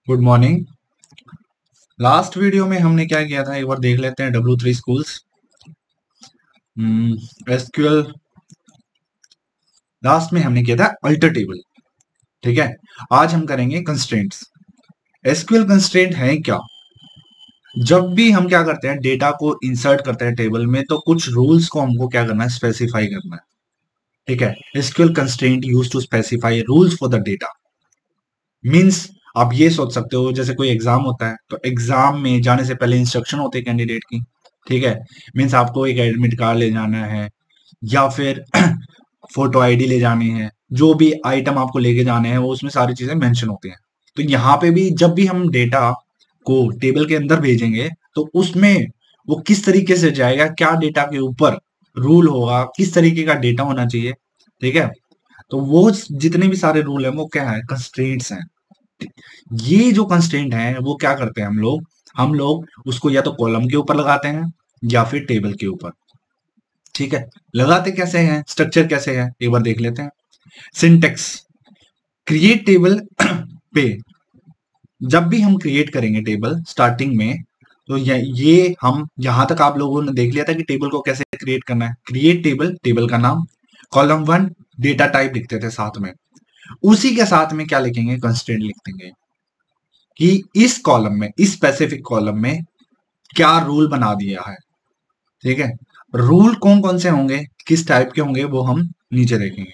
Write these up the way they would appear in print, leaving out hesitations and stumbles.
Good morning. Last video में हमने क्या किया था, एक बार देख लेते हैं। W3 schools SQL. लास्ट में हमने किया था अल्टर टेबल। ठीक है, आज हम करेंगे कंस्ट्रेंट्स। एसक्यूएल कंस्ट्रेंट है क्या? जब भी हम क्या करते हैं, डेटा को इंसर्ट करते हैं टेबल में, तो कुछ रूल्स को हमको क्या करना है, स्पेसिफाई करना है। ठीक है, SQL constraint use to specify rules for the data. Means आप ये सोच सकते हो, जैसे कोई एग्जाम होता है तो एग्जाम में जाने से पहले इंस्ट्रक्शन होते हैं कैंडिडेट की। ठीक है, मीन्स आपको एक एडमिट कार्ड ले जाना है या फिर फोटो आईडी ले जानी है, जो भी आइटम आपको लेके जाने हैं वो उसमें सारी चीजें मेंशन होती हैं। तो यहाँ पे भी जब भी हम डेटा को टेबल के अंदर भेजेंगे तो उसमें वो किस तरीके से जाएगा, क्या डेटा के ऊपर रूल होगा, किस तरीके का डेटा होना चाहिए। ठीक है, तो वो जितने भी सारे रूल हैं वो क्या है, कंस्ट्रेंट्स हैं। ये जो कंस्ट्रेंट है वो क्या करते हैं, हम लोग उसको या तो कॉलम के ऊपर लगाते हैं या फिर टेबल के ऊपर। ठीक है, लगाते कैसे हैं, स्ट्रक्चर कैसे है, एक बार देख लेते हैं। सिंटेक्स, क्रिएट टेबल पे जब भी हम क्रिएट करेंगे टेबल स्टार्टिंग में, तो ये हम यहां तक आप लोगों ने देख लिया था कि टेबल को कैसे क्रिएट करना है। क्रिएट टेबल, टेबल का नाम, कॉलम 1 डेटा टाइप लिखते थे साथ में। उसी के साथ में क्या लिखेंगे, कंस्ट्रेंट लिख देंगे कि इस कॉलम में, इस स्पेसिफिक कॉलम में क्या रूल बना दिया है। ठीक है, रूल कौन कौन से होंगे, किस टाइप के होंगे, वो हम नीचे देखेंगे।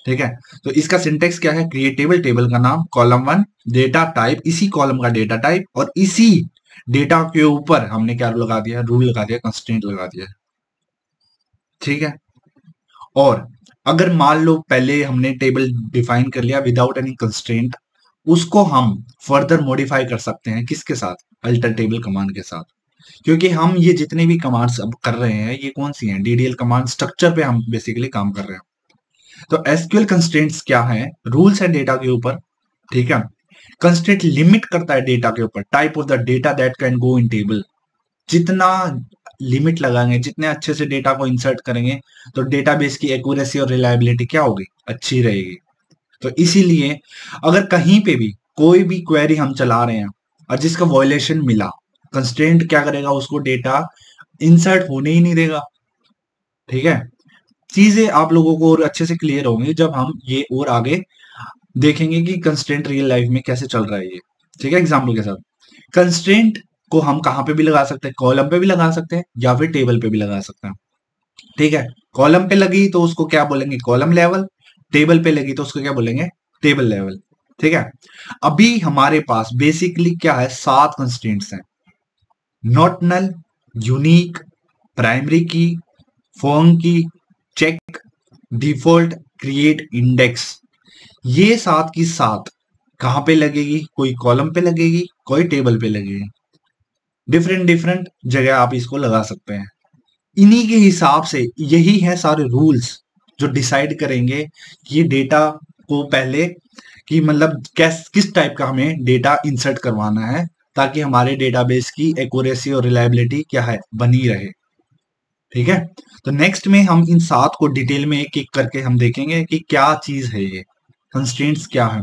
ठीक है, तो इसका सिंटेक्स क्या है, क्रिएट टेबल, टेबल का नाम, कॉलम 1 डेटा टाइप, इसी कॉलम का डेटा टाइप, और इसी डेटा के ऊपर हमने क्या लगा दिया, रूल लगा दिया, कंस्ट्रेंट लगा दिया। ठीक है, और अगर मान लो पहले हमने टेबल डिफाइन कर लिया विदाउट एनी कंस्ट्रेंट, उसको हम फर्दर मॉडिफाई कर सकते हैं किसके साथ, अल्टर टेबल कमांड के साथ। क्योंकि हम ये जितने भी कमांड्स अब कर रहे हैं ये कौन सी हैं, डीडीएल कमांड स्ट्रक्चर पे हम बेसिकली काम कर रहे हैं। तो एसक्यूएल कंस्ट्रेंट्स क्या है, रूल्स है डेटा के ऊपर। ठीक है, कंस्ट्रेंट लिमिट करता है डेटा के ऊपर, type of the data that can go in table. जितना लिमिट लगाएंगे, जितने अच्छे से डेटा को इंसर्ट करेंगे, तो डेटाबेस की एक्यूरेसी और रिलायबिलिटी क्या होगी, अच्छी रहेगी। तो इसीलिए अगर कहीं पे भी कोई भी क्वेरी हम चला रहे हैं और जिसका वॉयलेशन मिला, कंस्ट्रेंट क्या करेगा, उसको डेटा इंसर्ट होने ही नहीं देगा। ठीक है, चीजें आप लोगों को और अच्छे से क्लियर होंगी जब हम ये और आगे देखेंगे कि कंस्ट्रेंट रियल लाइफ में कैसे चल रहा है ये। ठीक है, एग्जाम्पल के साथ कंस्ट्रेंट को हम कहां पे भी लगा सकते हैं, कॉलम पे भी लगा सकते हैं या फिर टेबल पे भी लगा सकते हैं। ठीक है, कॉलम पे लगी तो उसको क्या बोलेंगे, कॉलम लेवल। टेबल पे लगी तो उसको क्या बोलेंगे, टेबल लेवल। ठीक है, अभी हमारे पास बेसिकली क्या है, 7 कंस्ट्रेंट्स हैं। नॉट नल, यूनिक, प्राइमरी की, फॉर्म की, चेक, डिफॉल्ट, क्रिएट, इंडेक्स। ये 7 की 7 कहां पे लगेगी, कोई कॉलम पे लगेगी, कोई टेबल पे लगेगी। डिफरेंट डिफरेंट जगह आप इसको लगा सकते हैं। इन्हीं के हिसाब से यही है सारे रूल्स जो डिसाइड करेंगे कि डेटा को पहले कि मतलब किस टाइप का हमें डेटा इंसर्ट करवाना है, ताकि हमारे डेटाबेस की एक्यूरेसी और रिलायबिलिटी क्या है, बनी रहे। ठीक है, तो नेक्स्ट में हम इन 7 को डिटेल में एक एक करके हम देखेंगे कि क्या चीज है ये, कंस्ट्रेंट्स क्या है।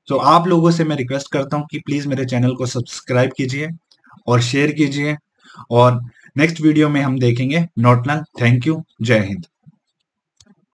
तो आप लोगों से मैं रिक्वेस्ट करता हूं कि प्लीज मेरे चैनल को सब्सक्राइब कीजिए और शेयर कीजिए, और नेक्स्ट वीडियो में हम देखेंगे नॉट नल। थैंक यू, जय हिंद।